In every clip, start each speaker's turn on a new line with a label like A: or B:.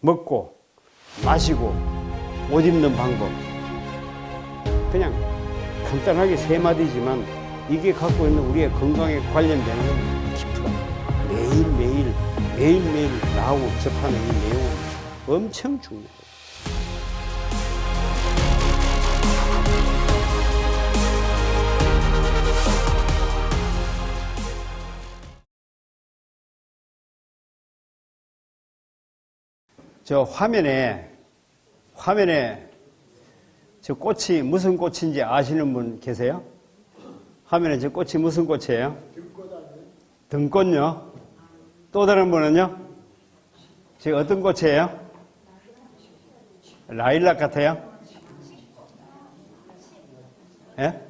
A: 먹고 마시고 옷 입는 방법, 그냥 간단하게 세 마디지만 이게 갖고 있는 우리의 건강에 관련되는 건 깊어. 매일매일 나하고 접하는 이 내용은 엄청 중요해요. 저 화면에 저 꽃이 무슨 꽃인지 아시는 분 계세요? 화면에 저 꽃이 무슨 꽃이에요? 등꽃요? 또 다른 분은요? 저 어떤 꽃이에요? 라일락 같아요? 예?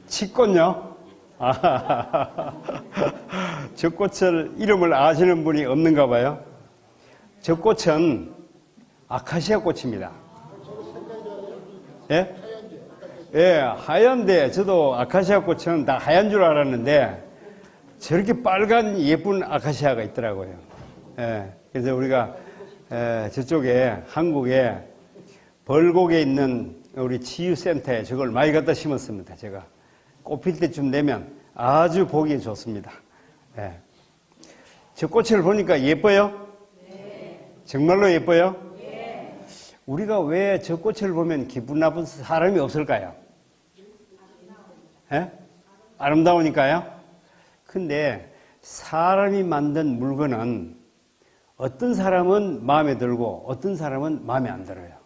A: 치꽃요? 저 꽃을 이름을 아시는 분이 없는가 봐요. 저 꽃은 아카시아 꽃입니다. 예? 예, 하얀데 저도 아카시아 꽃은 다 하얀 줄 알았는데 저렇게 빨간 예쁜 아카시아가 있더라고요. 예, 그래서 우리가 저쪽에 한국에 벌곡에 있는 우리 치유센터에 저걸 많이 갖다 심었습니다. 제가 꽃필 때쯤 되면 아주 보기 좋습니다. 예. 저 꽃을 보니까 예뻐요? 정말로 예뻐요? 네. 우리가 왜 저 꽃을 보면 기분 나쁜 사람이 없을까요? 예? 아름다우니까요? 근데 사람이 만든 물건은 어떤 사람은 마음에 들고 어떤 사람은 마음에 안 들어요.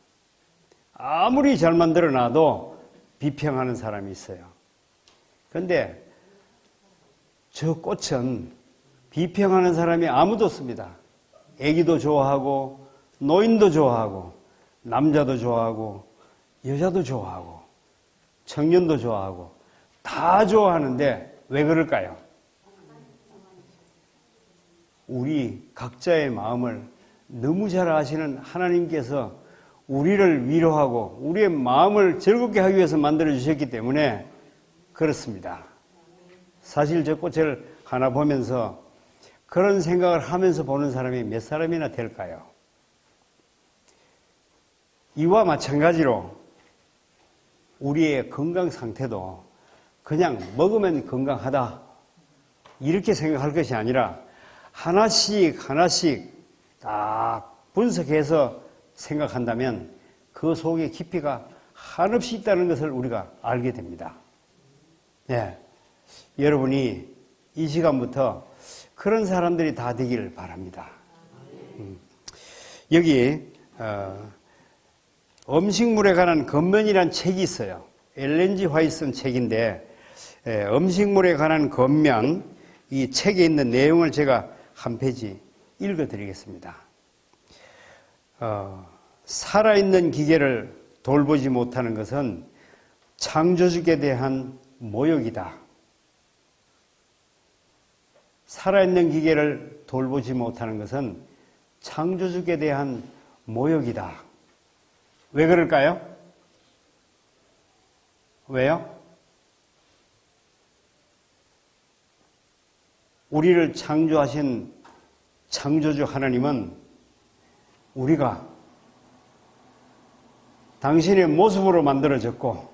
A: 아무리 잘 만들어 놔도 비평하는 사람이 있어요. 근데 저 꽃은 비평하는 사람이 아무도 없습니다. 애기도 좋아하고 노인도 좋아하고 남자도 좋아하고 여자도 좋아하고 청년도 좋아하고 다 좋아하는데 왜 그럴까요? 우리 각자의 마음을 너무 잘 아시는 하나님께서 우리를 위로하고 우리의 마음을 즐겁게 하기 위해서 만들어 주셨기 때문에 그렇습니다. 사실 저 꽃을 하나 보면서 그런 생각을 하면서 보는 사람이 몇 사람이나 될까요? 이와 마찬가지로 우리의 건강 상태도 그냥 먹으면 건강하다 이렇게 생각할 것이 아니라 하나씩 딱 분석해서 생각한다면 그 속에 깊이가 한없이 있다는 것을 우리가 알게 됩니다. 네. 여러분이 이 시간부터 그런 사람들이 다 되기를 바랍니다. 여기 음식물에 관한 겉면이라는 책이 있어요. 엘렌 G 화이트 쓴 책인데 음식물에 관한 겉면 이 책에 있는 내용을 제가 한 페이지 읽어드리겠습니다. 살아있는 기계를 돌보지 못하는 것은 창조주에 대한 모욕이다. 살아있는 기계를 돌보지 못하는 것은 창조주에 대한 모욕이다. 왜 그럴까요? 왜요? 우리를 창조하신 창조주 하나님은 우리가 당신의 모습으로 만들어졌고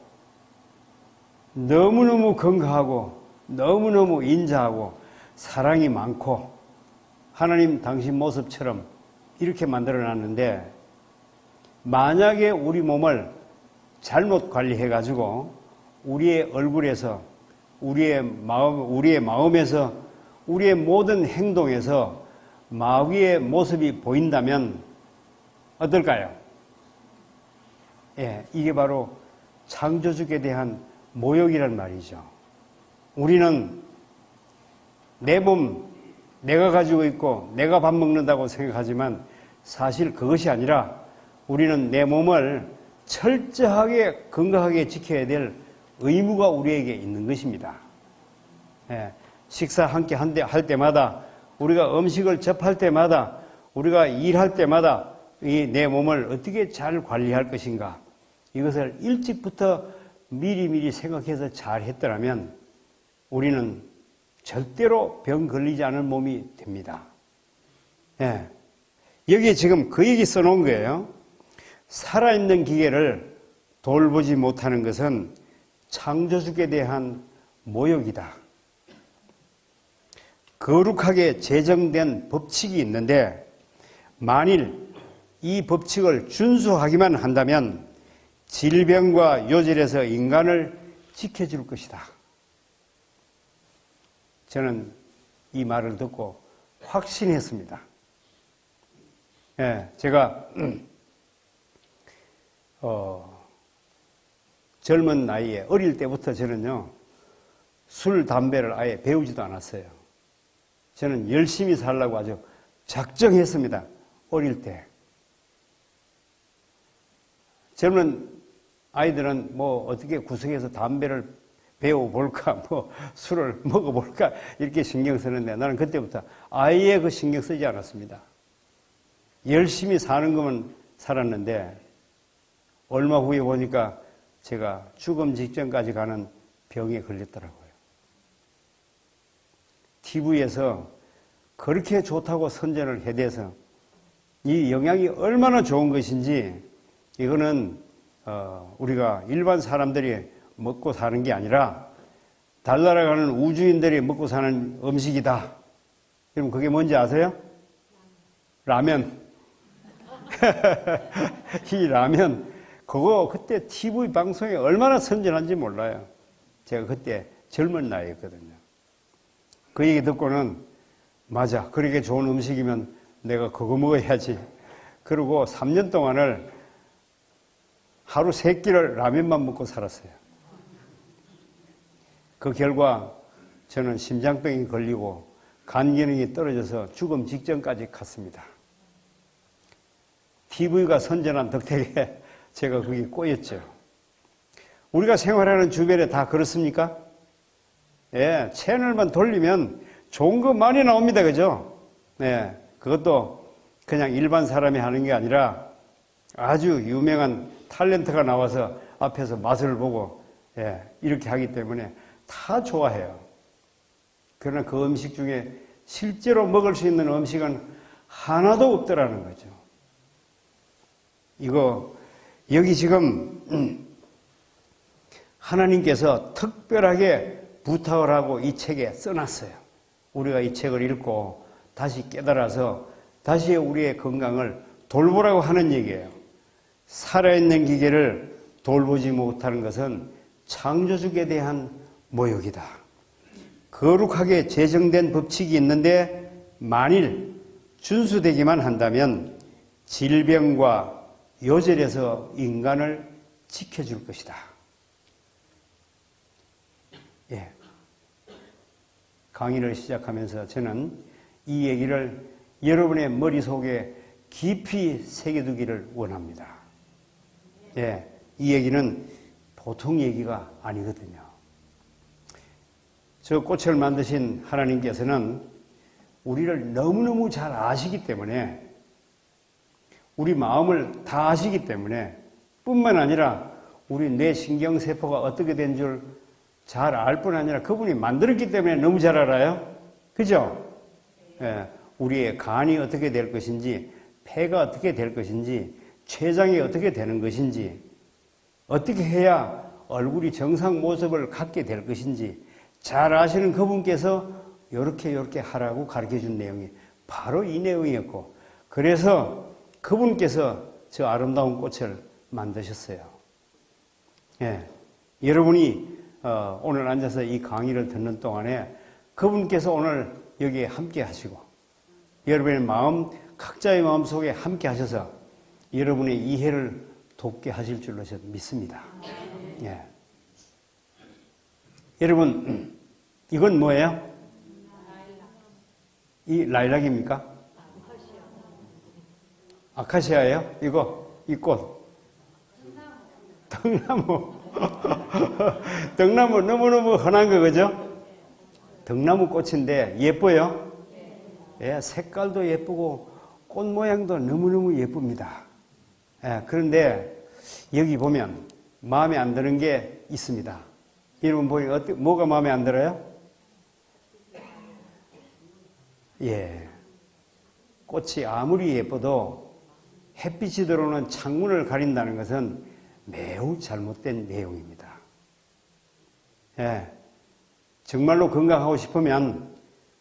A: 너무너무 건강하고 너무너무 인자하고 사랑이 많고 하나님 당신 모습처럼 이렇게 만들어놨는데 만약에 우리 몸을 잘못 관리해가지고 우리의 얼굴에서 우리의 마음에서 우리의 모든 행동에서 마귀의 모습이 보인다면 어떨까요? 예, 이게 바로 창조주에 대한 모욕이란 말이죠. 우리는 내 몸, 내가 가지고 있고 내가 밥 먹는다고 생각하지만 사실 그것이 아니라 우리는 내 몸을 철저하게 건강하게 지켜야 될 의무가 우리에게 있는 것입니다. 예, 식사 함께 할 때마다 우리가 음식을 접할 때마다 우리가 일할 때마다 이 내 몸을 어떻게 잘 관리할 것인가 이것을 일찍부터 미리미리 생각해서 잘 했더라면 우리는 절대로 병 걸리지 않은 몸이 됩니다. 예. 여기에 지금 그 얘기 써놓은 거예요. 살아있는 기계를 돌보지 못하는 것은 창조주에 대한 모욕이다. 거룩하게 제정된 법칙이 있는데 만일 이 법칙을 준수하기만 한다면 질병과 요절에서 인간을 지켜줄 것이다. 저는 이 말을 듣고 확신했습니다. 예, 제가 젊은 나이에 어릴 때부터 저는요 술, 담배를 아예 배우지도 않았어요. 저는 열심히 살려고 아주 작정했습니다. 어릴 때. 젊은 아이들은 뭐 어떻게 구석에서 담배를 배워볼까, 뭐 술을 먹어볼까 이렇게 신경 쓰는데 나는 그때부터 아예 그 신경 쓰지 않았습니다. 열심히 사는 것만 살았는데 얼마 후에 보니까 제가 죽음 직전까지 가는 병에 걸렸더라고요. TV에서 그렇게 좋다고 선전을 해대서 이 영양이 얼마나 좋은 것인지 이거는 우리가 일반 사람들이 먹고 사는 게 아니라 달나라가는 우주인들이 먹고 사는 음식이다. 여러분 그게 뭔지 아세요? 라면. 이 라면 그거 그때 TV 방송에 얼마나 선전한지 몰라요. 제가 그때 젊은 나이였거든요. 그 얘기 듣고는 맞아 그렇게 좋은 음식이면 내가 그거 먹어야지. 그리고 3년 동안을 하루 3끼를 라면만 먹고 살았어요. 그 결과 저는 심장병이 걸리고 간 기능이 떨어져서 죽음 직전까지 갔습니다. TV가 선전한 덕택에 제가 거기 꼬였죠. 우리가 생활하는 주변에 다 그렇습니까? 예, 채널만 돌리면 좋은 거 많이 나옵니다. 그죠? 네, 그것도 그냥 일반 사람이 하는 게 아니라 아주 유명한 탤런트가 나와서 앞에서 맛을 보고 예, 이렇게 하기 때문에 다 좋아해요. 그러나 그 음식 중에 실제로 먹을 수 있는 음식은 하나도 없더라는 거죠. 이거 여기 지금 하나님께서 특별하게 부탁을 하고 이 책에 써놨어요. 우리가 이 책을 읽고 다시 깨달아서 다시 우리의 건강을 돌보라고 하는 얘기예요. 살아있는 기계를 돌보지 못하는 것은 창조주에 대한 모욕이다. 거룩하게 제정된 법칙이 있는데 만일 준수되기만 한다면 질병과 요절에서 인간을 지켜줄 것이다. 예. 강의를 시작하면서 저는 이 얘기를 여러분의 머릿속에 깊이 새겨두기를 원합니다. 예. 이 얘기는 보통 얘기가 아니거든요. 저 꽃을 만드신 하나님께서는 우리를 너무너무 잘 아시기 때문에 우리 마음을 다 아시기 때문에 뿐만 아니라 우리 뇌 신경세포가 어떻게 된 줄 잘 알 뿐 아니라 그분이 만들었기 때문에 너무 잘 알아요. 그죠? 예, 우리의 간이 어떻게 될 것인지, 폐가 어떻게 될 것인지, 췌장이 어떻게 되는 것인지, 어떻게 해야 얼굴이 정상 모습을 갖게 될 것인지 잘 아시는 그분께서 이렇게 하라고 가르쳐 준 내용이 바로 이 내용이었고, 그래서 그분께서 저 아름다운 꽃을 만드셨어요. 예, 여러분이 오늘 앉아서 이 강의를 듣는 동안에 그분께서 오늘 여기에 함께 하시고 여러분의 마음, 각자의 마음 속에 함께 하셔서 여러분의 이해를 돕게 하실 줄로 저는 믿습니다. 예. 여러분, 이건 뭐예요? 이 라일락입니까? 아카시아예요? 이 꽃. 등나무. 등나무 너무너무 흔한 거, 그죠? 등나무 꽃인데 예뻐요? 예, 색깔도 예쁘고 꽃 모양도 너무너무 예쁩니다. 예, 그런데 여기 보면 마음에 안 드는 게 있습니다. 여러분 보니 뭐가 마음에 안 들어요? 예, 꽃이 아무리 예뻐도 햇빛이 들어오는 창문을 가린다는 것은 매우 잘못된 내용입니다. 예, 정말로 건강하고 싶으면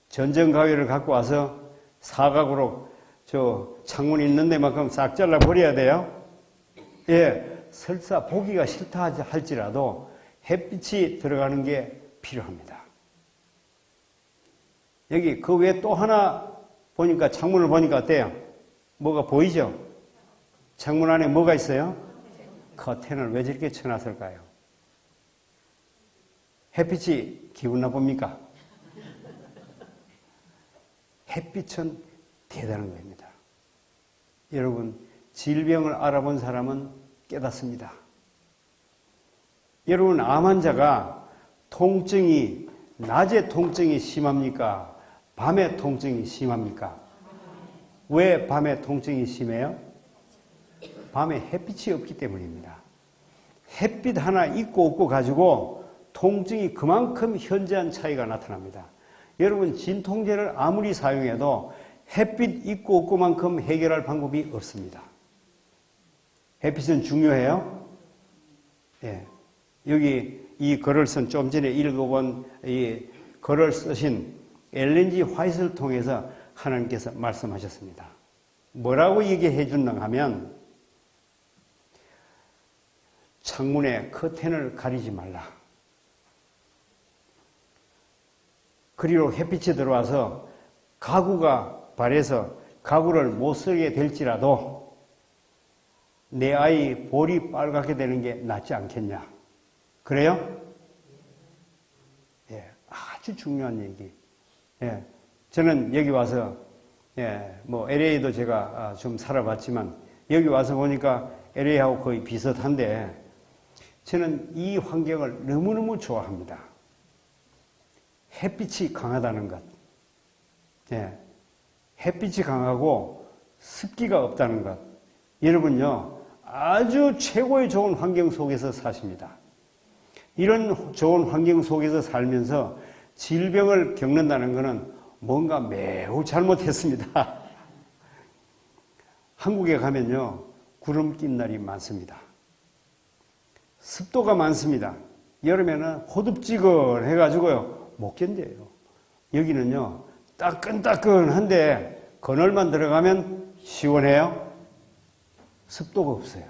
A: 전정가위를 갖고 와서 사각으로 저 창문 있는 데만큼 싹 잘라 버려야 돼요. 예, 설사 보기가 싫다 할지라도 햇빛이 들어가는 게 필요합니다. 여기 그 외에 또 하나 보니까 창문을 보니까 어때요? 뭐가 보이죠? 창문 안에 뭐가 있어요? 커튼을 왜 저렇게 쳐놨을까요? 햇빛이 기분 나쁩니까? 햇빛은 대단한 겁니다. 여러분, 질병을 알아본 사람은 깨닫습니다. 여러분, 암 환자가 통증이 낮에 통증이 심합니까? 밤에 통증이 심합니까? 왜 밤에 통증이 심해요? 밤에 햇빛이 없기 때문입니다. 햇빛 하나 있고 없고 가지고 통증이 그만큼 현저한 차이가 나타납니다. 여러분, 진통제를 아무리 사용해도 햇빛 있고 없고만큼 해결할 방법이 없습니다. 햇빛은 중요해요. 예. 여기 이 글을 쓴 좀 전에 읽어본 이 글을 쓰신 엘렌 G 화이트를 통해서 하나님께서 말씀하셨습니다. 뭐라고 얘기해 준다고 하면 창문에 커튼을 가리지 말라. 그리로 햇빛이 들어와서 가구가 발해서 가구를 못 쓰게 될지라도 내 아이 볼이 빨갛게 되는 게 낫지 않겠냐. 그래요? 예, 아주 중요한 얘기. 예, 저는 여기 와서 뭐 LA도 제가 좀 살아봤지만 여기 와서 보니까 LA하고 거의 비슷한데 저는 이 환경을 너무너무 좋아합니다. 햇빛이 강하다는 것. 예, 햇빛이 강하고 습기가 없다는 것. 여러분요, 아주 최고의 좋은 환경 속에서 사십니다. 이런 좋은 환경 속에서 살면서 질병을 겪는다는 것은 뭔가 매우 잘못했습니다. 한국에 가면요, 구름 낀 날이 많습니다. 습도가 많습니다. 여름에는 호둡지근해가지고요, 못 견뎌요. 여기는요, 따끈따끈한데 그늘만 들어가면 시원해요. 습도가 없어요.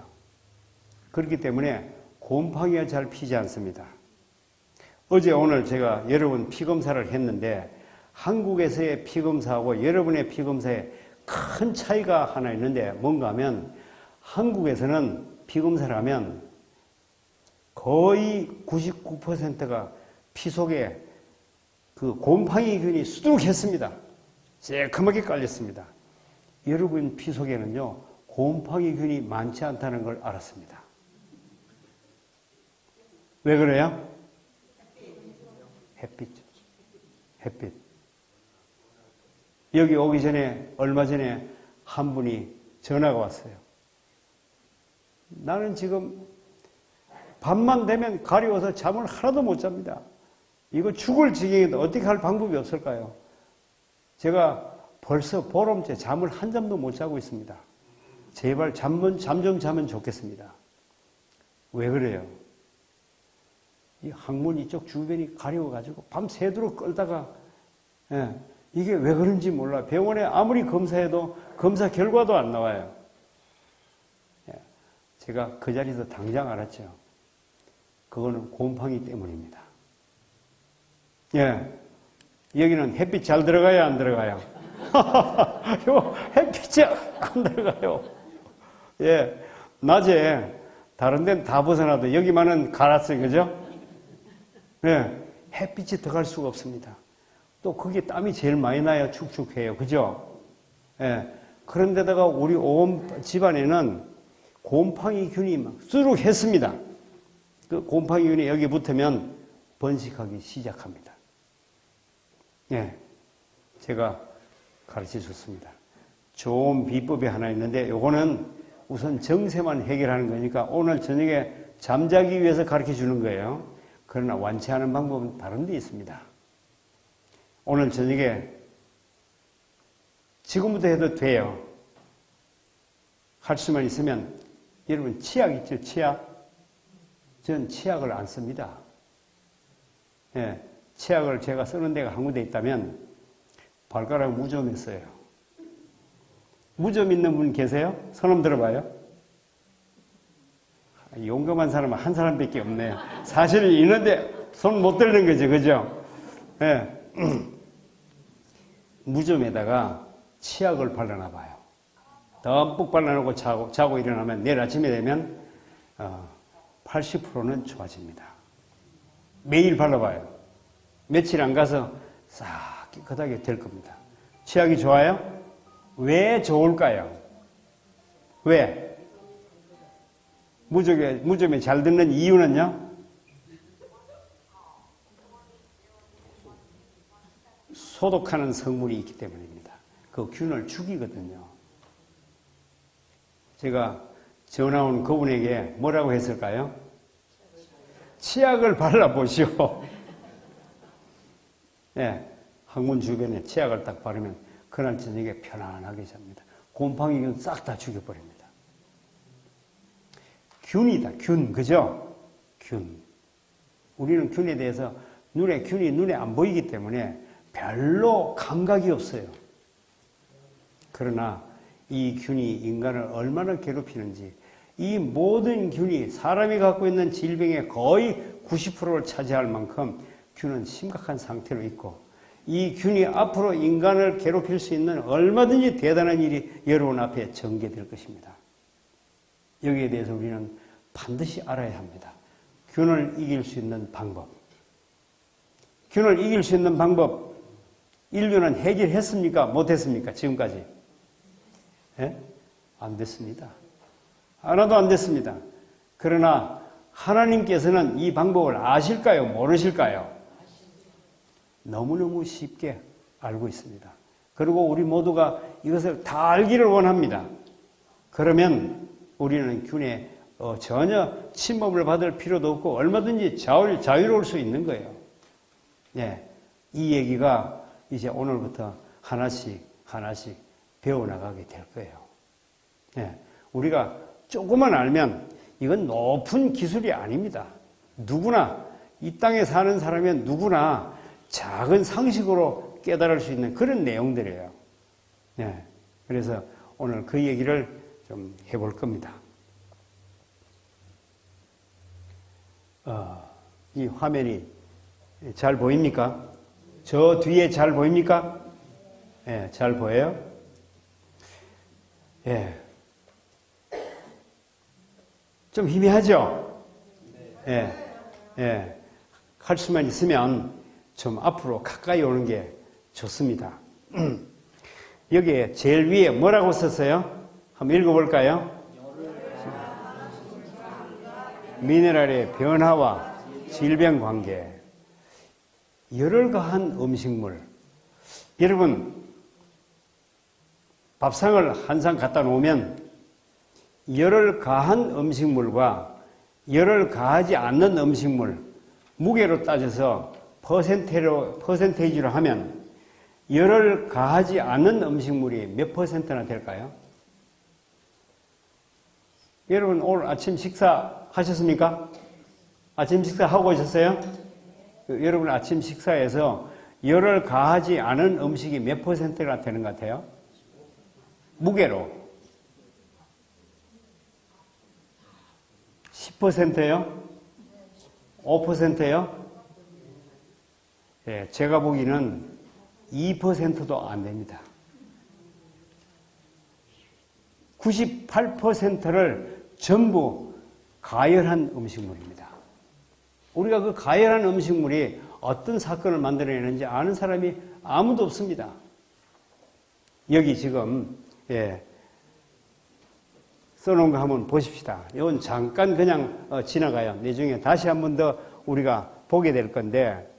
A: 그렇기 때문에 곰팡이가 잘 피지 않습니다. 어제 오늘 제가 여러분 피검사를 했는데 한국에서의 피검사하고 여러분의 피검사에 큰 차이가 하나 있는데 뭔가 하면 한국에서는 피검사를 하면 거의 99%가 피 속에 그 곰팡이균이 수두룩했습니다. 새까맣게 깔렸습니다. 여러분 피 속에는요, 곰팡이균이 많지 않다는 걸 알았습니다. 왜 그래요? 햇빛. 여기 오기 전에, 얼마 전에 한 분이 전화가 왔어요. 나는 지금 밤만 되면 가려워서 잠을 하나도 못 잡니다. 이거 죽을 지경인데 어떻게 할 방법이 없을까요? 제가 벌써 보름째 잠을 한 잠도 못 자고 있습니다. 제발 잠 좀 자면 좋겠습니다. 왜 그래요? 이 항문 이쪽 주변이 가려워가지고 밤새도록 끌다가, 이게 왜 그런지 몰라. 병원에 아무리 검사해도 검사 결과도 안 나와요. 제가 그 자리에서 당장 알았죠. 그거는 곰팡이 때문입니다. 예. 여기는 햇빛 잘 들어가요, 안 들어가요? 요 햇빛이 안 들어가요. 예. 낮에 다른 데는 다 벗어나도 여기만은 갈았어요. 그죠? 예. 햇빛이 들어갈 수가 없습니다. 또 거기에 땀이 제일 많이 나야 축축해요. 그죠? 예. 그런데다가 우리 온 집안에는 곰팡이균이 막 수룩했습니다. 그 곰팡이균이 여기 붙으면 번식하기 시작합니다. 예. 제가 가르쳐 줬습니다. 좋은 비법이 하나 있는데 요거는 우선 정세만 해결하는 거니까 오늘 저녁에 잠자기 위해서 가르쳐 주는 거예요. 그러나 완치하는 방법은 다른 데 있습니다. 오늘 저녁에 지금부터 해도 돼요. 할 수만 있으면. 여러분 치약 있죠? 치약? 전 치약을 안 씁니다. 예, 치약을 제가 쓰는 데가 한 군데 있다면 발가락 무좀에 써요. 무좀 있는 분 계세요? 손 한번 들어봐요. 용감한 사람은 한 사람밖에 없네요. 사실은 있는데 손 못 들는 거죠. 그죠? 예. 무좀에다가 치약을 발라놔 봐요. 듬뿍 발라놓고 자고 일어나면 내일 아침에 되면 80%는 좋아집니다. 매일 발라봐요. 며칠 안 가서 싹 깨끗하게 될 겁니다. 치약이 좋아요? 왜 좋을까요? 왜? 무좀에 잘 듣는 이유는요? 소독하는 성분이 있기 때문입니다. 그 균을 죽이거든요. 제가 전화 온 그분에게 뭐라고 했을까요? 치약을 발라보시오. 예, 항문 주변에 치약을 딱 바르면 그날 저녁에 편안하게 잡니다. 곰팡이균 싹 다 죽여버립니다. 균이다, 균. 그죠? 균. 우리는 균에 대해서 균이 눈에 안 보이기 때문에 별로 감각이 없어요. 그러나 이 균이 인간을 얼마나 괴롭히는지, 이 모든 균이 사람이 갖고 있는 질병의 거의 90%를 차지할 만큼 균은 심각한 상태로 있고, 이 균이 앞으로 인간을 괴롭힐 수 있는 얼마든지 대단한 일이 여러분 앞에 전개될 것입니다. 여기에 대해서 우리는 반드시 알아야 합니다. 균을 이길 수 있는 방법. 균을 이길 수 있는 방법, 인류는 해결했습니까? 못했습니까? 지금까지? 예? 안 됐습니다. 하나도 안 됐습니다. 그러나 하나님께서는 이 방법을 아실까요? 모르실까요? 너무너무 쉽게 알고 있습니다. 그리고 우리 모두가 이것을 다 알기를 원합니다. 그러면 우리는 균에 전혀 침범을 받을 필요도 없고 얼마든지 자유로울 수 있는 거예요. 예, 이 얘기가 이제 오늘부터 하나씩 배워나가게 될 거예요. 예, 우리가 조금만 알면 이건 높은 기술이 아닙니다. 누구나, 이 땅에 사는 사람은 누구나 작은 상식으로 깨달을 수 있는 그런 내용들이에요. 예, 그래서 오늘 그 얘기를 좀 해볼 겁니다. 이 화면이 잘 보입니까? 저 뒤에 잘 보입니까? 예, 잘 보여요? 예. 좀 희미하죠? 예, 예. 할 수만 있으면 좀 앞으로 가까이 오는 게 좋습니다. 여기에 제일 위에 뭐라고 썼어요? 한번 읽어볼까요? 미네랄의 변화와 질병 관계. 열을 가한 음식물. 여러분, 밥상을 한 상 갖다 놓으면 열을 가한 음식물과 열을 가하지 않는 음식물, 무게로 따져서 퍼센테이지로 하면 열을 가하지 않는 음식물이 몇 퍼센트나 될까요? 여러분 오늘 아침 식사 하셨습니까? 아침 식사 하고 오셨어요? 여러분 아침 식사에서 열을 가하지 않은 음식이 몇 퍼센트가 되는 것 같아요? 무게로 10%요? 5%요? 예, 제가 보기에는 2%도 안 됩니다. 98%를 전부 가열한 음식물입니다. 우리가 그 가열한 음식물이 어떤 사건을 만들어내는지 아는 사람이 아무도 없습니다. 여기 지금 써놓은 거 한번 보십시다. 이건 잠깐 그냥 지나가요. 나중에 다시 한 번 더 우리가 보게 될 건데,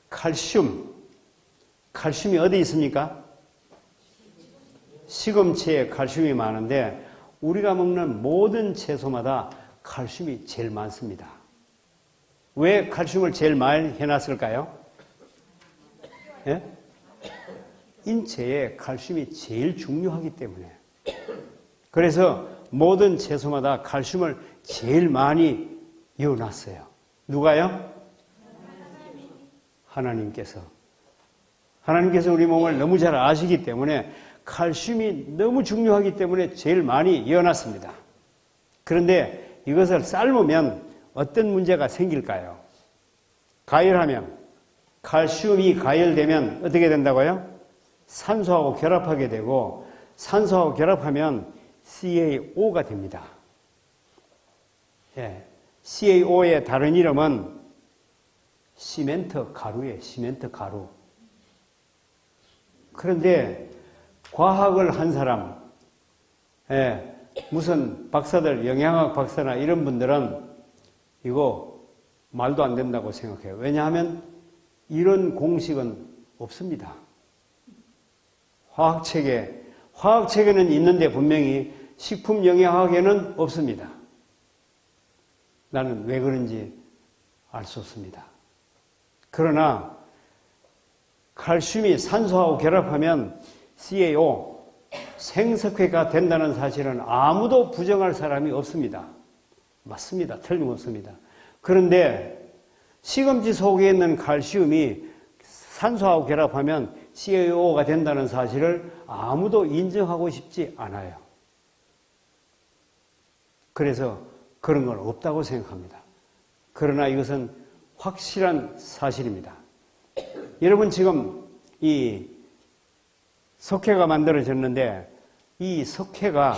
A: 칼슘이 어디 있습니까? 시금치에 칼슘이 많은데 우리가 먹는 모든 채소마다 칼슘이 제일 많습니다. 왜 칼슘을 제일 많이 해놨을까요? 예? 인체에 칼슘이 제일 중요하기 때문에. 그래서 모든 채소마다 칼슘을 제일 많이 이어놨어요. 누가요? 하나님께서. 하나님께서 우리 몸을 너무 잘 아시기 때문에 칼슘이 너무 중요하기 때문에 제일 많이 이어놨습니다. 그런데 이것을 삶으면 어떤 문제가 생길까요? 가열하면, 칼슘이 가열되면 어떻게 된다고요? 산소하고 결합하게 되고, 산소하고 결합하면 CaO가 됩니다. 예, CaO의 다른 이름은 시멘트 가루예요. 시멘트 가루. 그런데 과학을 한 사람, 예, 무슨 박사들, 영양학 박사나 이런 분들은 이거 말도 안 된다고 생각해요. 왜냐하면 이런 공식은 없습니다. 화학책에는 있는데 분명히 식품영양학에는 없습니다. 나는 왜 그런지 알 수 없습니다. 그러나 칼슘이 산소하고 결합하면 CaO, 생석회가 된다는 사실은 아무도 부정할 사람이 없습니다. 맞습니다. 틀림없습니다. 그런데 시금치 속에 있는 칼슘이 산소하고 결합하면 CaO가 된다는 사실을 아무도 인정하고 싶지 않아요. 그래서 그런 건 없다고 생각합니다. 그러나 이것은 확실한 사실입니다. 여러분 지금 이 석회가 만들어졌는데 이 석회가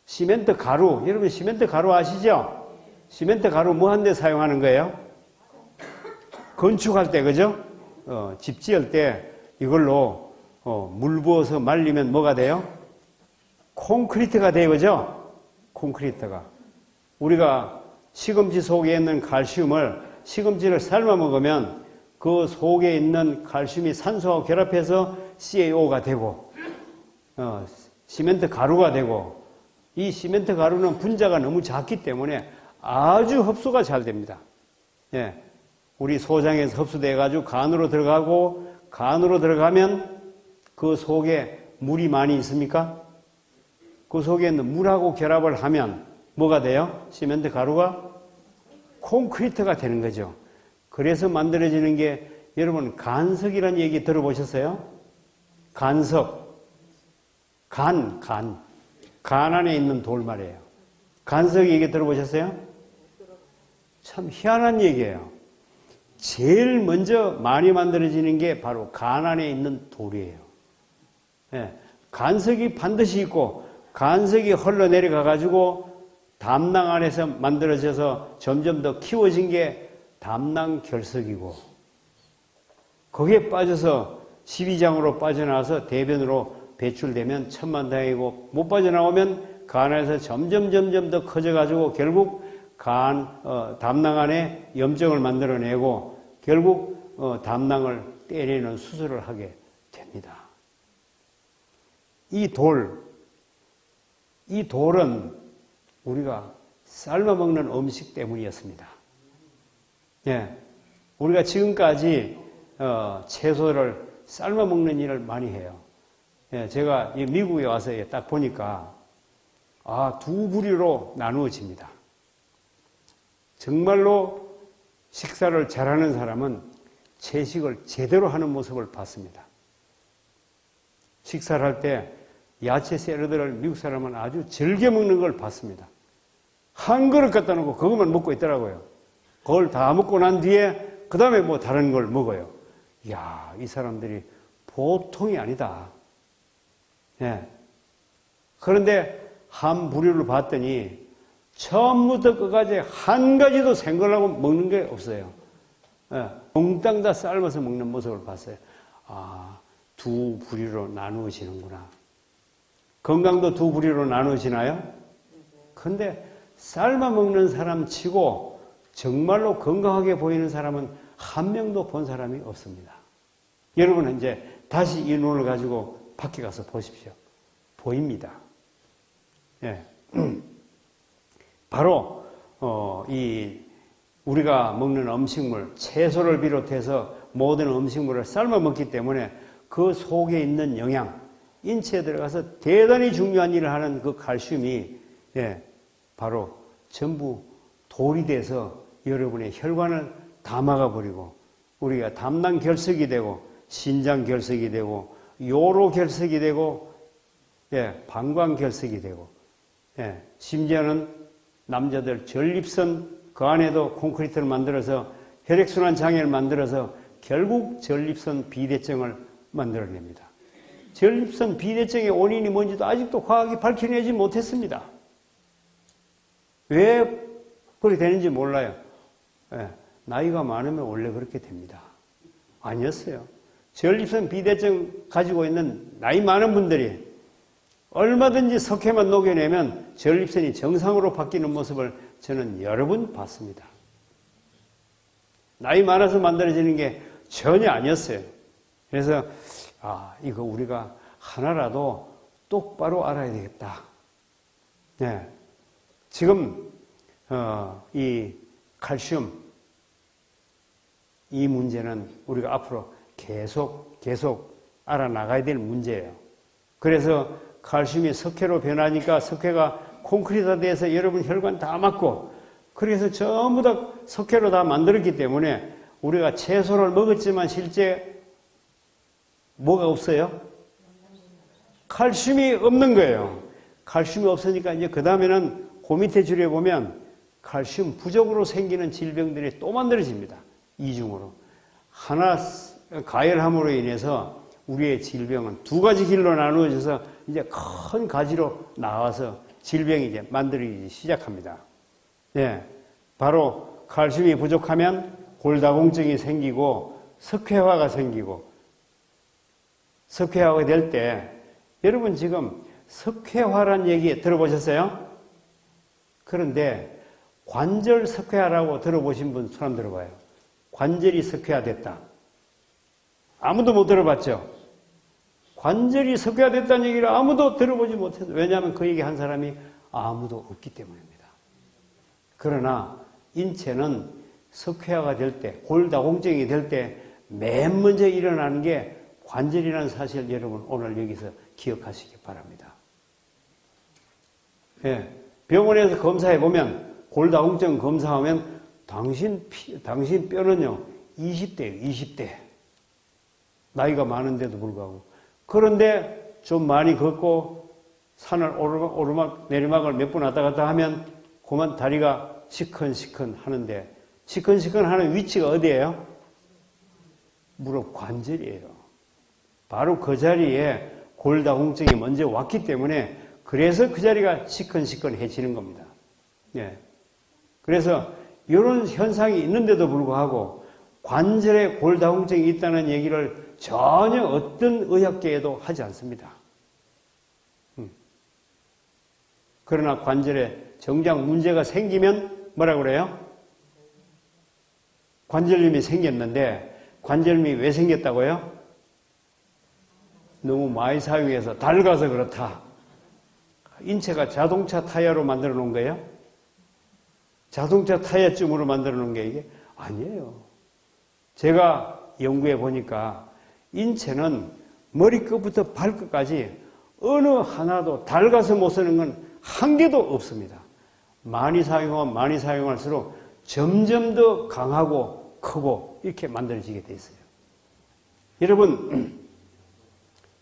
A: 시멘트 가루, 여러분 시멘트 가루 아시죠? 시멘트 가루 뭐 한 데 사용하는 거예요? 건축할 때, 그죠? 집 지을 때 이걸로 물 부어서 말리면 뭐가 돼요? 콘크리트가 돼요, 그죠? 콘크리트가. 우리가 시금치 속에 있는 칼슘을, 시금치를 삶아 먹으면 그 속에 있는 칼슘이 산소와 결합해서 CaO가 되고, 시멘트 가루가 되고, 이 시멘트 가루는 분자가 너무 작기 때문에 아주 흡수가 잘 됩니다. 예. 우리 소장에서 흡수돼가지고 간으로 들어가고, 간으로 들어가면 그 속에 물이 많이 있습니까? 그 속에 있는 물하고 결합을 하면 뭐가 돼요? 시멘트 가루가 콘크리트가 되는 거죠. 그래서 만들어지는 게 여러분 간석이라는 얘기 들어보셨어요? 간석. 간 안에 있는 돌 말이에요. 간석 얘기 들어보셨어요? 참 희한한 얘기예요. 제일 먼저 많이 만들어지는 게 바로 간 안에 있는 돌이에요. 예, 간석이 반드시 있고 간석이 흘러내려가 가지고 담낭 안에서 만들어져서 점점 더 키워진 게 담낭결석이고 거기에 빠져서 십이장으로 빠져나와서 대변으로 배출되면 천만다행이고 못 빠져나오면 간 안에서 점점 더 커져가지고 결국 담낭 안에 염증을 만들어내고 결국 담낭을 떼내는 수술을 하게 됩니다. 이 돌은 우리가 삶아 먹는 음식 때문이었습니다. 예, 우리가 지금까지 채소를 삶아 먹는 일을 많이 해요. 예, 제가 미국에 와서 딱 보니까 두 부류로 나누어집니다. 정말로 식사를 잘하는 사람은 채식을 제대로 하는 모습을 봤습니다. 식사를 할 때 야채 샐러드를 미국 사람은 아주 즐겨 먹는 걸 봤습니다. 한 그릇 갖다 놓고 그것만 먹고 있더라고요. 그걸 다 먹고 난 뒤에 그 다음에 뭐 다른 걸 먹어요. 이야, 이 사람들이 보통이 아니다. 예. 그런데 한 부류를 봤더니 처음부터 끝까지 한 가지도 생각하고 먹는 게 없어요. 예. 몽땅 다 삶아서 먹는 모습을 봤어요. 두 부류로 나누어지는구나. 건강도 두 부류로 나누어지나요? 그런데 삶아 먹는 사람 치고 정말로 건강하게 보이는 사람은 한 명도 본 사람이 없습니다. 여러분은 이제 다시 이 눈을 가지고 밖에 가서 보십시오. 보입니다. 예. 바로 우리가 먹는 음식물, 채소를 비롯해서 모든 음식물을 삶아 먹기 때문에 그 속에 있는 영양, 인체에 들어가서 대단히 중요한 일을 하는 그 칼슘이 바로 전부 돌이 돼서 여러분의 혈관을 다 막아버리고 우리가 담낭 결석이 되고 신장 결석이 되고 요로 결석이 되고 방광 결석이 되고 심지어는 남자들 전립선 그 안에도 콘크리트를 만들어서 혈액순환 장애를 만들어서 결국 전립선 비대증을 만들어냅니다. 전립선 비대증의 원인이 뭔지도 아직도 과학이 밝혀내지 못했습니다. 왜 그렇게 되는지 몰라요. 나이가 많으면 원래 그렇게 됩니다. 아니었어요. 전립선 비대증 가지고 있는 나이 많은 분들이 얼마든지 석회만 녹여내면 전립선이 정상으로 바뀌는 모습을 저는 여러 번 봤습니다. 나이 많아서 만들어지는 게 전혀 아니었어요. 그래서 이거 우리가 하나라도 똑바로 알아야 되겠다. 지금 이 칼슘 이 문제는 우리가 앞으로 계속 알아나가야 될 문제예요. 그래서 칼슘이 석회로 변하니까 석회가 콘크리트화돼서 여러분 혈관 다 막고 그래서 전부 다 석회로 다 만들었기 때문에 우리가 채소를 먹었지만 실제 뭐가 없어요? 칼슘이 없는 거예요. 칼슘이 없으니까 이제 그 다음에는 그 밑에 줄에 보면 칼슘 부족으로 생기는 질병들이 또 만들어집니다. 이중으로. 하나 가열함으로 인해서 우리의 질병은 두 가지 길로 나누어져서 이제 큰 가지로 나와서 질병이 이제 만들어지기 시작합니다. 바로 칼슘이 부족하면 골다공증이 생기고 석회화가 생기고 석회화가 될 때 여러분 지금 석회화란 얘기 들어보셨어요? 그런데 관절 석회화라고 들어보신 분 손 한번 들어봐요. 관절이 석회화됐다. 아무도 못 들어봤죠? 관절이 석회화됐다는 얘기를 아무도 들어보지 못했어요. 왜냐하면 그 얘기 한 사람이 아무도 없기 때문입니다. 그러나 인체는 석회화가 될 때, 골다공증이 될 때 맨 먼저 일어나는 게 관절이라는 사실 여러분 오늘 여기서 기억하시기 바랍니다. 병원에서 검사해보면 골다공증 검사하면 당신 뼈는요 20대예요. 20대. 나이가 많은데도 불구하고. 그런데 좀 많이 걷고 산을 오르막 내리막을 몇 번 왔다 갔다 하면 그만 다리가 시큰시큰 하는데 시큰시큰 하는 위치가 어디예요? 무릎 관절이에요. 바로 그 자리에 골다공증이 먼저 왔기 때문에 그래서 그 자리가 시큰시큰해지는 겁니다. 그래서 이런 현상이 있는데도 불구하고 관절에 골다공증이 있다는 얘기를 전혀 어떤 의학계에도 하지 않습니다. 그러나 관절에 정작 문제가 생기면 뭐라고 그래요? 관절염이 생겼는데 관절염이 왜 생겼다고요? 너무 많이 사용해서 낡아서 그렇다. 인체가 자동차 타이어로 만들어 놓은 거예요? 자동차 타이어쯤으로 만들어 놓은 게 이게? 아니에요. 제가 연구해 보니까 인체는 머리끝부터 발끝까지 어느 하나도 닳아서 못 쓰는 건 한 개도 없습니다. 많이 사용하면 많이 사용할수록 점점 더 강하고 크고 이렇게 만들어지게 돼 있어요. 여러분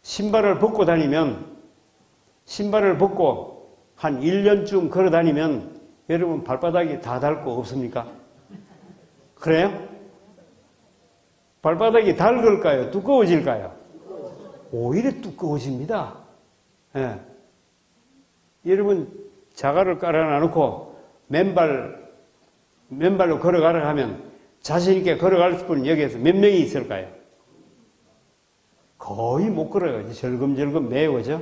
A: 신발을 벗고 다니면 신발을 벗고 한 1년쯤 걸어 다니면 여러분 발바닥이 다 닳고 없습니까? 그래요? 발바닥이 닳을까요? 두꺼워질까요? 오히려 두꺼워집니다. 여러분 자갈을 깔아놔놓고 맨발로 걸어가라 하면 자신있게 걸어갈 분은 여기에서 몇 명이 있을까요? 거의 못 걸어요. 절금절금 매워져.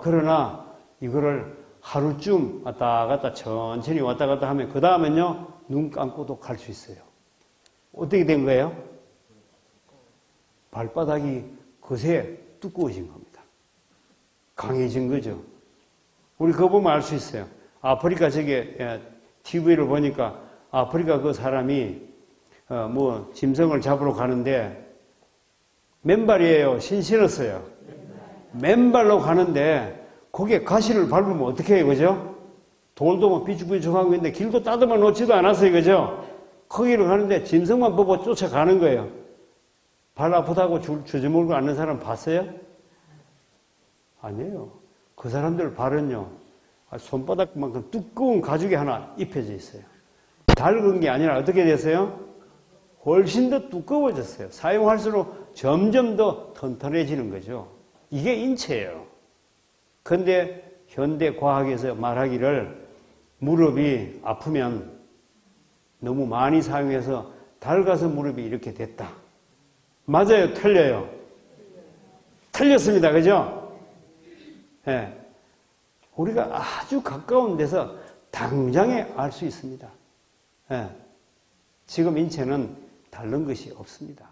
A: 그러나 이거를 하루쯤 왔다 갔다 천천히 왔다 갔다 하면 그 다음엔요 눈 감고도 갈 수 있어요. 어떻게 된 거예요? 발바닥이 그새 두꺼워진 겁니다. 강해진 거죠. 우리 그거 보면 알 수 있어요. 아프리카 저게 TV를 보니까 아프리카 그 사람이 뭐 짐승을 잡으러 가는데 맨발이에요? 신었어요? 맨발로 가는데 거기에 가시를 밟으면 어떻게 해요? 그죠? 돌도 뭐 삐죽삐죽하고 있는데 길도 따듬어 놓지도 않았어요. 그죠? 거기를 가는데 짐승만 보고 쫓아가는 거예요. 발 아프다고 주저물고 앉는 사람 봤어요? 아니에요. 그 사람들 발은요, 손바닥만큼 두꺼운 가죽이 하나 입혀져 있어요. 닳은 게 아니라 어떻게 됐어요? 훨씬 더 두꺼워졌어요. 사용할수록 점점 더 튼튼해지는 거죠. 이게 인체예요. 그런데 현대 과학에서 말하기를 무릎이 아프면 너무 많이 사용해서 닳아서 무릎이 이렇게 됐다. 맞아요? 틀려요? 틀렸습니다. 그죠? 예. 우리가 아주 가까운 데서 당장에 알 수 있습니다. 예. 지금 인체는 다른 것이 없습니다.